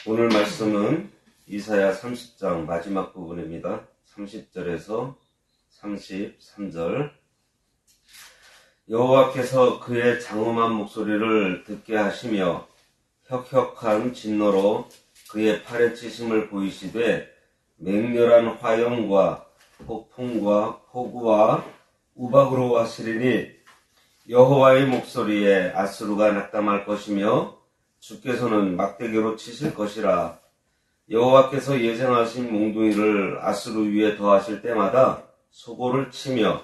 오늘 말씀은 이사야 30장 마지막 부분입니다. 30절에서 33절. 여호와께서 그의 장엄한 목소리를 듣게 하시며 혁혁한 진노로 그의 팔에 치심을 보이시되 맹렬한 화염과 폭풍과 폭우와 우박으로 하시리니 여호와의 목소리에 아수르가 낙담할 것이며 주께서는 막대기로 치실 것이라. 여호와께서 예정하신 몽둥이를 아수르 위에 더하실 때마다 소고를 치며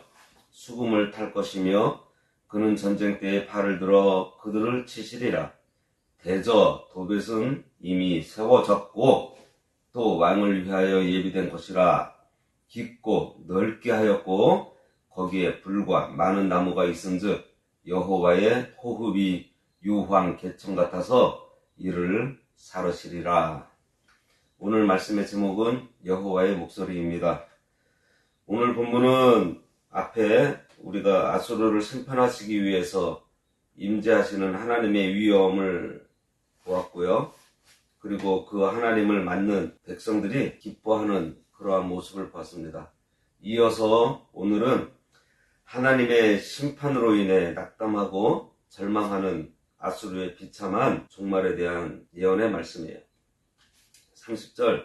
수금을 탈 것이며 그는 전쟁 때에 팔을 들어 그들을 치시리라. 대저 도벳은 이미 세워졌고 또 왕을 위하여 예비된 것이라. 깊고 넓게 하였고 거기에 불과 많은 나무가 있은즉 여호와의 호흡이 유황 개천 같아서 이를 사르시리라. 오늘 말씀의 제목은 여호와의 목소리입니다. 오늘 본문은 앞에 우리가 아수르를 심판하시기 위해서 임재하시는 하나님의 위엄을 보았고요. 그리고 그 하나님을 맞는 백성들이 기뻐하는 그러한 모습을 보았습니다. 이어서 오늘은 하나님의 심판으로 인해 낙담하고 절망하는 아수르의 비참한 종말에 대한 예언의 말씀이에요. 30절.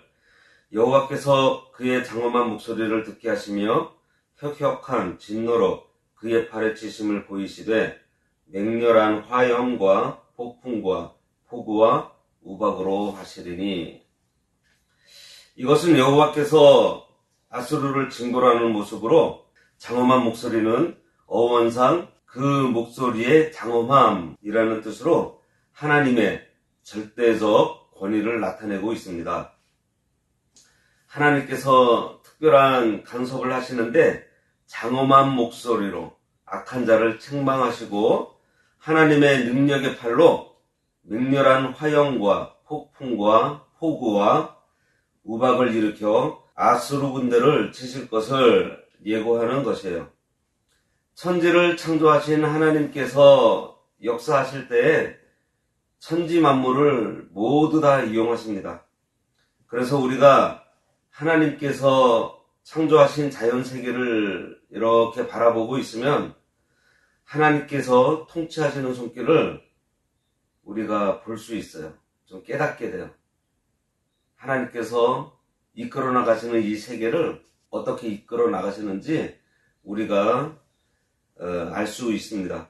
여호와께서 그의 장엄한 목소리를 듣게 하시며 혁혁한 진노로 그의 팔에 치심을 보이시되 맹렬한 화염과 폭풍과 폭우와 우박으로 하시리니. 이것은 여호와께서 아수르를 징벌하는 모습으로, 장엄한 목소리는 어원상 그 목소리의 장엄함이라는 뜻으로 하나님의 절대적 권위를 나타내고 있습니다. 하나님께서 특별한 간섭을 하시는데 장엄한 목소리로 악한 자를 책망하시고 하나님의 능력의 팔로 맹렬한 화염과 폭풍과 폭우와 우박을 일으켜 아수르 군대를 치실 것을 예고하는 것이에요. 천지를 창조하신 하나님께서 역사하실 때에 천지 만물을 모두 다 이용하십니다. 그래서 우리가 하나님께서 창조하신 자연세계를 이렇게 바라보고 있으면 하나님께서 통치하시는 손길을 우리가 볼 수 있어요. 좀 깨닫게 돼요. 하나님께서 이끌어 나가시는 이 세계를 어떻게 이끌어 나가시는지 우리가 알 수 있습니다.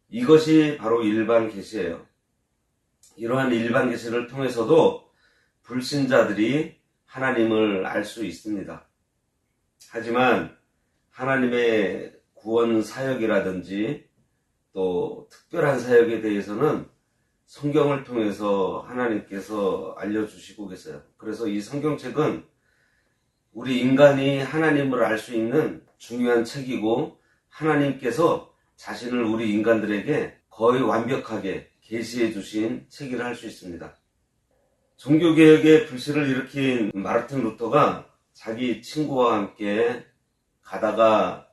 이것이 바로 일반 계시예요. 이러한 일반 계시를 통해서도 불신자들이 하나님을 알 수 있습니다. 하지만 하나님의 구원 사역이라든지 또 특별한 사역에 대해서는 성경을 통해서 하나님께서 알려주시고 계세요. 그래서 이 성경책은 우리 인간이 하나님을 알 수 있는 중요한 책이고, 하나님께서 자신을 우리 인간들에게 거의 완벽하게 계시해 주신 책이라 할 수 있습니다. 종교개혁의 불씨를 일으킨 마르틴 루터가 자기 친구와 함께 가다가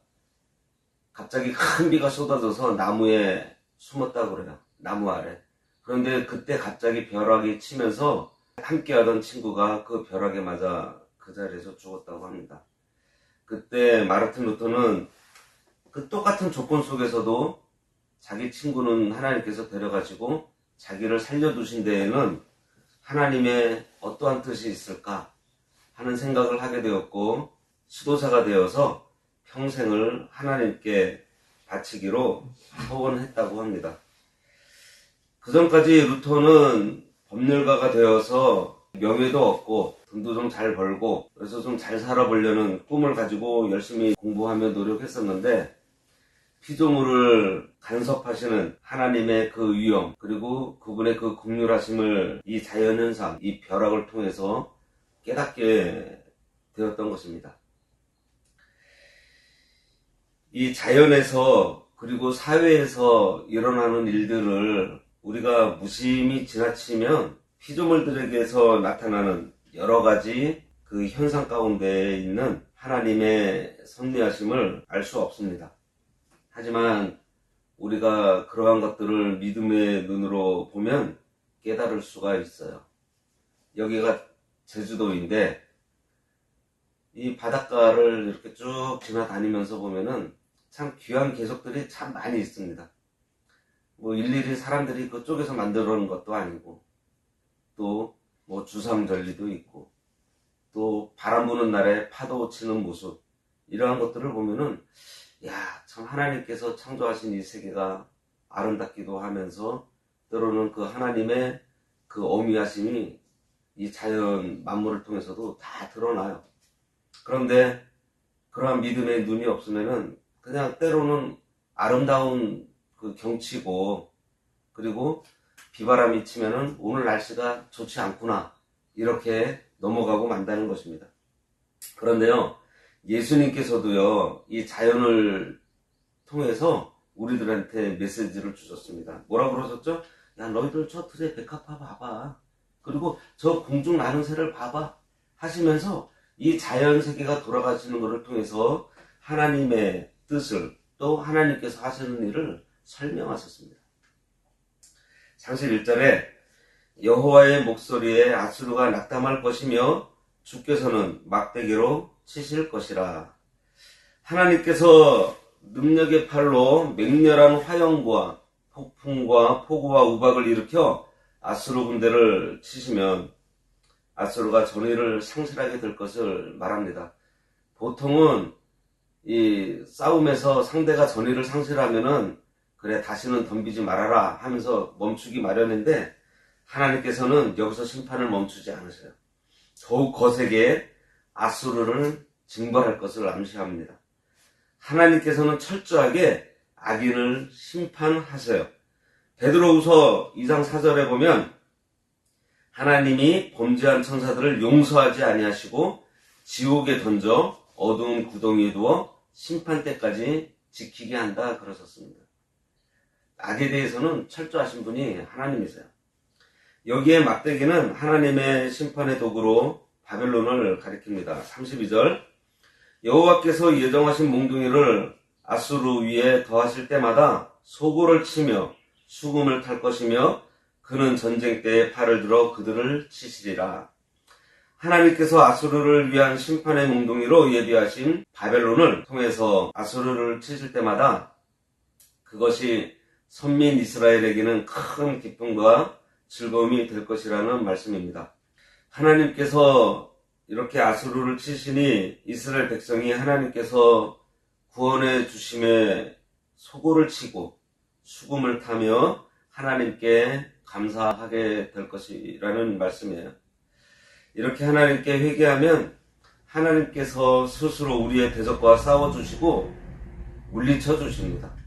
갑자기 큰 비가 쏟아져서 나무에 숨었다고 그래요. 나무 아래. 그런데 그때 갑자기 벼락이 치면서 함께하던 친구가 그 벼락에 맞아 그 자리에서 죽었다고 합니다. 그때 마르틴 루터는 그 똑같은 조건 속에서도 자기 친구는 하나님께서 데려가시고 자기를 살려두신 데에는 하나님의 어떠한 뜻이 있을까 하는 생각을 하게 되었고, 지도자가 되어서 평생을 하나님께 바치기로 소원했다고 합니다. 그 전까지 루터는 법률가가 되어서 명예도 얻고 돈도 좀 잘 벌고 그래서 좀 잘 살아보려는 꿈을 가지고 열심히 공부하며 노력했었는데, 피조물을 간섭하시는 하나님의 그 위엄, 그리고 그분의 그 긍휼하심을 이 자연현상, 이 벼락을 통해서 깨닫게 되었던 것입니다. 이 자연에서 그리고 사회에서 일어나는 일들을 우리가 무심히 지나치면 피조물들에게서 나타나는 여러 가지 그 현상 가운데 있는 하나님의 섭리하심을 알 수 없습니다. 하지만 우리가 그러한 것들을 믿음의 눈으로 보면 깨달을 수가 있어요. 여기가 제주도인데 이 바닷가를 이렇게 쭉 지나다니면서 보면은 참 귀한 개석들이 참 많이 있습니다. 뭐 일일이 사람들이 그쪽에서 만들어 놓은 것도 아니고, 또 뭐 주삼절리도 있고, 또 바람 부는 날에 파도 치는 모습, 이러한 것들을 보면은 야, 참 하나님께서 창조하신 이 세계가 아름답기도 하면서 때로는 그 하나님의 그 어미하심이 이 자연 만물을 통해서도 다 드러나요. 그런데 그러한 믿음의 눈이 없으면은 그냥 때로는 아름다운 그 경치고, 그리고 비바람이 치면은 오늘 날씨가 좋지 않구나, 이렇게 넘어가고 만다는 것입니다. 그런데요, 예수님께서도요, 이 자연을 통해서 우리들한테 메시지를 주셨습니다. 뭐라고 그러셨죠? 야, 너희들 저 들에 백합화 봐봐. 그리고 저 공중 나는 새를 봐봐. 하시면서 이 자연 세계가 돌아가시는 것을 통해서 하나님의 뜻을, 또 하나님께서 하시는 일을 설명하셨습니다. 31절에 여호와의 목소리에 아수르가 낙담할 것이며 주께서는 막대기로 치실 것이라. 하나님께서 능력의 팔로 맹렬한 화염과 폭풍과 폭우와 우박을 일으켜 아수르 군대를 치시면 아수르가 전의를 상실하게 될 것을 말합니다. 보통은 이 싸움에서 상대가 전의를 상실하면은 그래 다시는 덤비지 말아라 하면서 멈추기 마련인데, 하나님께서는 여기서 심판을 멈추지 않으셔요. 더욱 거세게 아수르를 징벌할 것을 암시합니다. 하나님께서는 철저하게 악인을 심판하세요. 베드로후서 2장 4절에 보면 하나님이 범죄한 천사들을 용서하지 아니하시고 지옥에 던져 어두운 구덩이에 두어 심판 때까지 지키게 한다 그러셨습니다. 악에 대해서는 철저하신 분이 하나님이세요. 여기에 막대기는 하나님의 심판의 도구로 바벨론을 가리킵니다. 32절, 여호와께서 예정하신 몽둥이를 아수르 위에 더하실 때마다 소고를 치며 수금을 탈 것이며 그는 전쟁 때에 팔을 들어 그들을 치시리라. 하나님께서 아수르를 위한 심판의 몽둥이로 예비하신 바벨론을 통해서 아수르를 치실 때마다 그것이 선민 이스라엘에게는 큰 기쁨과 즐거움이 될 것이라는 말씀입니다. 하나님께서 이렇게 아수르를 치시니 이스라엘 백성이 하나님께서 구원해 주심에 소고를 치고 수금을 타며 하나님께 감사하게 될 것이라는 말씀이에요. 이렇게 하나님께 회개하면 하나님께서 스스로 우리의 대적과 싸워주시고 물리쳐 주십니다.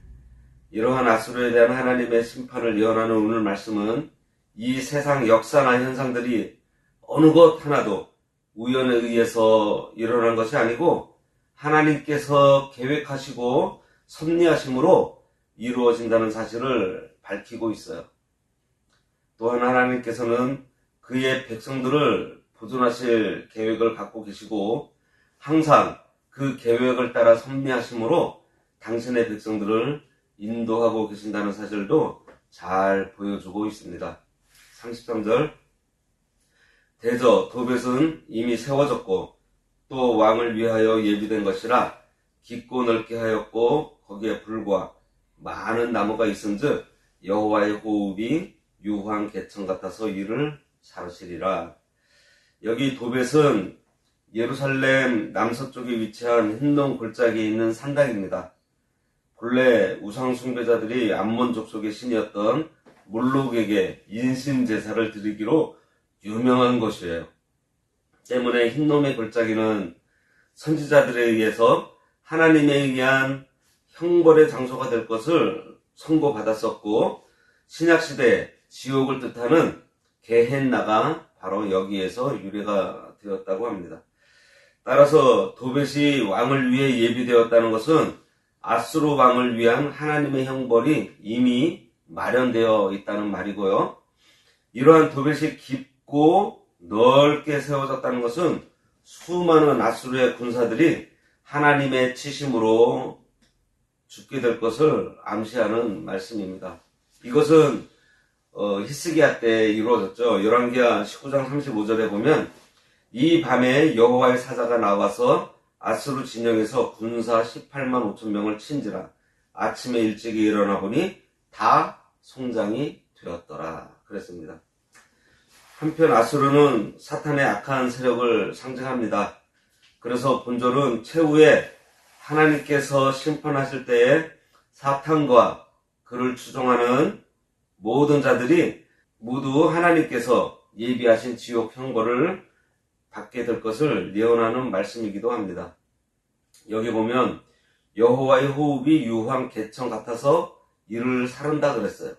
이러한 아수르에 대한 하나님의 심판을 예언하는 오늘 말씀은 이 세상 역사나 현상들이 어느 것 하나도 우연에 의해서 일어난 것이 아니고 하나님께서 계획하시고 섭리하심으로 이루어진다는 사실을 밝히고 있어요. 또한 하나님께서는 그의 백성들을 보존하실 계획을 갖고 계시고 항상 그 계획을 따라 섭리하심으로 당신의 백성들을 인도하고 계신다는 사실도 잘 보여주고 있습니다. 33절, 대저 도벳은 이미 세워졌고 또 왕을 위하여 예비된 것이라 깊고 넓게 하였고 거기에 불과 많은 나무가 있은즉 여호와의 호흡이 유황 개천 같아서 이를 사르시리라. 여기 도벳은 예루살렘 남서쪽에 위치한 힌놈 골짜기에 있는 산당입니다. 본래 우상 숭배자들이 암몬 족속의 신이었던 몰록에게 인신 제사를 드리기로 유명한 곳이에요. 때문에 흰놈의 골짜기는 선지자들에 의해서 하나님에 의한 형벌의 장소가 될 것을 선고받았었고, 신약시대 지옥을 뜻하는 게헨나가 바로 여기에서 유래가 되었다고 합니다. 따라서 도벳이 왕을 위해 예비되었다는 것은 아수르 왕을 위한 하나님의 형벌이 이미 마련되어 있다는 말이고요. 이러한 도벳이 깊고 넓게 세워졌다는 것은 수많은 아수르의 군사들이 하나님의 치심으로 죽게 될 것을 암시하는 말씀입니다. 이것은 히스기야 때 이루어졌죠. 열왕기하 19장 35절에 보면 이 밤에 여호와의 사자가 나와서 아수르 진영에서 군사 18만 5천 명을 친지라. 아침에 일찍이 일어나 보니 다 송장이 되었더라. 그랬습니다. 한편 아수르는 사탄의 악한 세력을 상징합니다. 그래서 본절은 최후에 하나님께서 심판하실 때에 사탄과 그를 추종하는 모든 자들이 모두 하나님께서 예비하신 지옥 형벌을 받게 될 것을 예언하는 말씀이기도 합니다. 여기 보면 여호와의 호흡이 유황 개천 같아서 이를 사른다 그랬어요.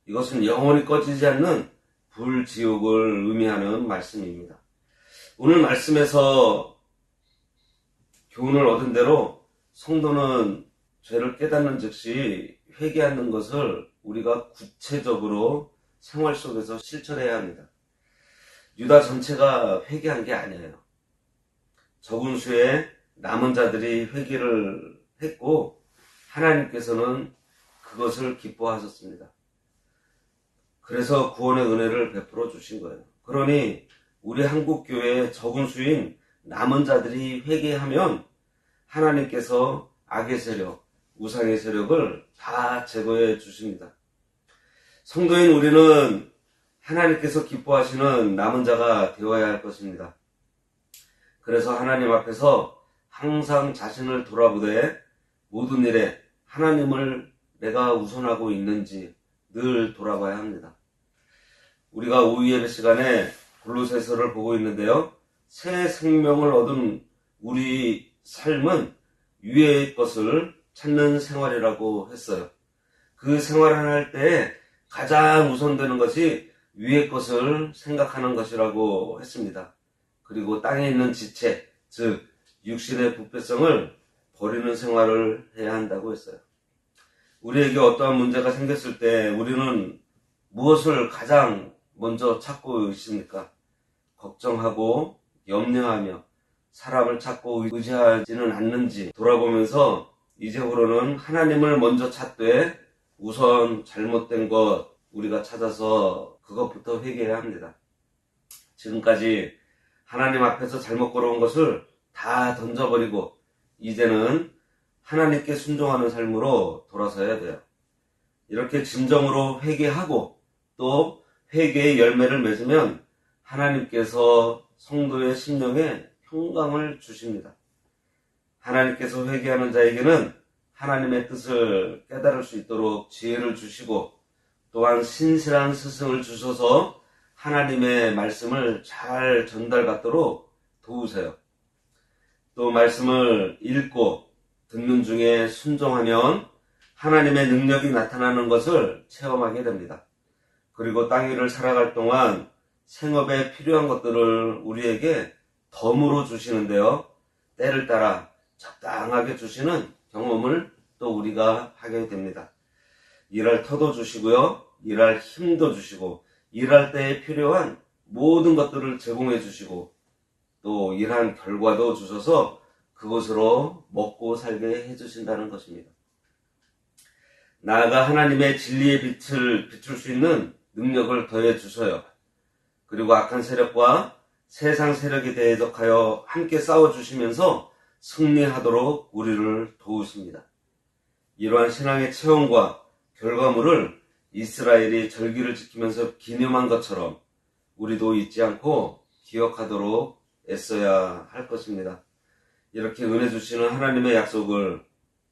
이것은 영원히 꺼지지 않는 불지옥을 의미하는 말씀입니다. 오늘 말씀에서 교훈을 얻은 대로 성도는 죄를 깨닫는 즉시 회개하는 것을 우리가 구체적으로 생활 속에서 실천해야 합니다. 유다 전체가 회개한 게 아니에요. 적은 수의 남은 자들이 회개를 했고 하나님께서는 그것을 기뻐하셨습니다. 그래서 구원의 은혜를 베풀어 주신 거예요. 그러니 우리 한국교회의 적은 수인 남은 자들이 회개하면 하나님께서 악의 세력, 우상의 세력을 다 제거해 주십니다. 성도인 우리는 하나님께서 기뻐하시는 남은 자가 되어야 할 것입니다. 그래서 하나님 앞에서 항상 자신을 돌아보되 모든 일에 하나님을 내가 우선하고 있는지 늘 돌아봐야 합니다. 우리가 오후 예배 시간에 골로새서를 보고 있는데요. 새 생명을 얻은 우리 삶은 위의 것을 찾는 생활이라고 했어요. 그 생활을 할 때 가장 우선되는 것이 위의 것을 생각하는 것이라고 했습니다. 그리고 땅에 있는 지체, 즉 육신의 부패성을 버리는 생활을 해야 한다고 했어요. 우리에게 어떠한 문제가 생겼을 때 우리는 무엇을 가장 먼저 찾고 있습니까? 걱정하고 염려하며 사람을 찾고 의지하지는 않는지 돌아보면서 이제부로는 하나님을 먼저 찾되 우선 잘못된 것 우리가 찾아서 그것부터 회개해야 합니다. 지금까지 하나님 앞에서 잘못 걸어온 것을 다 던져버리고 이제는 하나님께 순종하는 삶으로 돌아서야 돼요. 이렇게 진정으로 회개하고 또 회개의 열매를 맺으면 하나님께서 성도의 심령에 평강을 주십니다. 하나님께서 회개하는 자에게는 하나님의 뜻을 깨달을 수 있도록 지혜를 주시고 또한 신실한 스승을 주셔서 하나님의 말씀을 잘 전달받도록 도우세요. 또 말씀을 읽고 듣는 중에 순종하면 하나님의 능력이 나타나는 것을 체험하게 됩니다. 그리고 땅 위를 살아갈 동안 생업에 필요한 것들을 우리에게 덤으로 주시는데요. 때를 따라 적당하게 주시는 경험을 또 우리가 하게 됩니다. 일할 터도 주시고요. 일할 힘도 주시고 일할 때에 필요한 모든 것들을 제공해 주시고 또 일한 결과도 주셔서 그것으로 먹고 살게 해주신다는 것입니다. 나아가 하나님의 진리의 빛을 비출 수 있는 능력을 더해 주셔요. 그리고 악한 세력과 세상 세력에 대적하여 함께 싸워주시면서 승리하도록 우리를 도우십니다. 이러한 신앙의 체험과 결과물을 이스라엘이 절기를 지키면서 기념한 것처럼 우리도 잊지 않고 기억하도록 애써야 할 것입니다. 이렇게 은혜 주시는 하나님의 약속을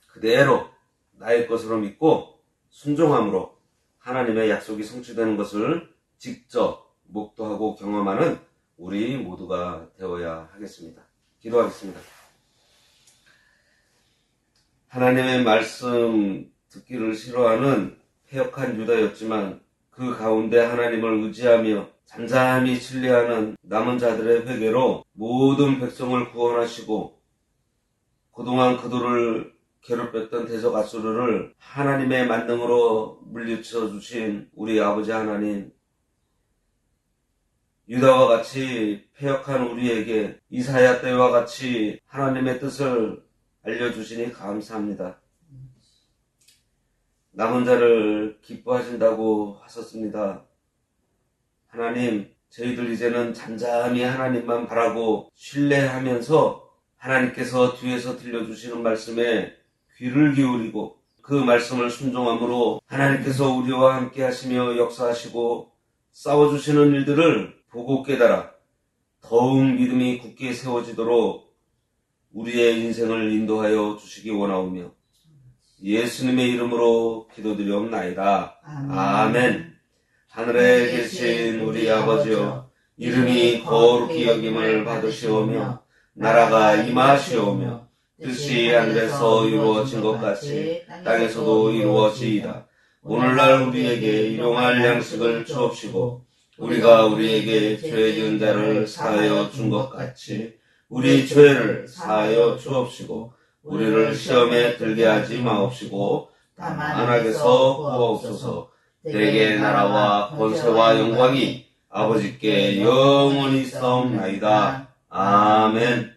그대로 나의 것으로 믿고 순종함으로 하나님의 약속이 성취되는 것을 직접 목도하고 경험하는 우리 모두가 되어야 하겠습니다. 기도하겠습니다. 하나님의 말씀 듣기를 싫어하는 패역한 유다였지만 그 가운데 하나님을 의지하며 잠잠히 신뢰하는 남은 자들의 회개로 모든 백성을 구원하시고 그동안 그들을 괴롭혔던 대적 아수르를 하나님의 만능으로 물리쳐 주신 우리 아버지 하나님, 유다와 같이 패역한 우리에게 이사야 때와 같이 하나님의 뜻을 알려주시니 감사합니다. 남은 자를 기뻐하신다고 하셨습니다. 하나님, 저희들 이제는 잠잠히 하나님만 바라고 신뢰하면서 하나님께서 뒤에서 들려주시는 말씀에 귀를 기울이고 그 말씀을 순종함으로 하나님께서 우리와 함께 하시며 역사하시고 싸워주시는 일들을 보고 깨달아 더욱 믿음이 굳게 세워지도록 우리의 인생을 인도하여 주시기 원하오며 예수님의 이름으로 기도드리옵나이다. 아멘. 하늘에 계신 우리 아버지여, 이름이 거룩히 여김을 받으시오며 나라가 임하시오며 뜻이 하늘에서 이루어진 것 같이 땅에서도 이루어지이다. 오늘날 우리에게 일용할 양식을 주옵시고 우리가 우리에게 죄 지은 자를 사하여 준 것 같이 우리 죄를 사하여 주옵시고 우리를 시험에 들게 하지 마옵시고 다만 악에서 구하옵소서. 대개 나라와 권세와 영광이 아버지께 영원히 있사옵나이다. 아멘.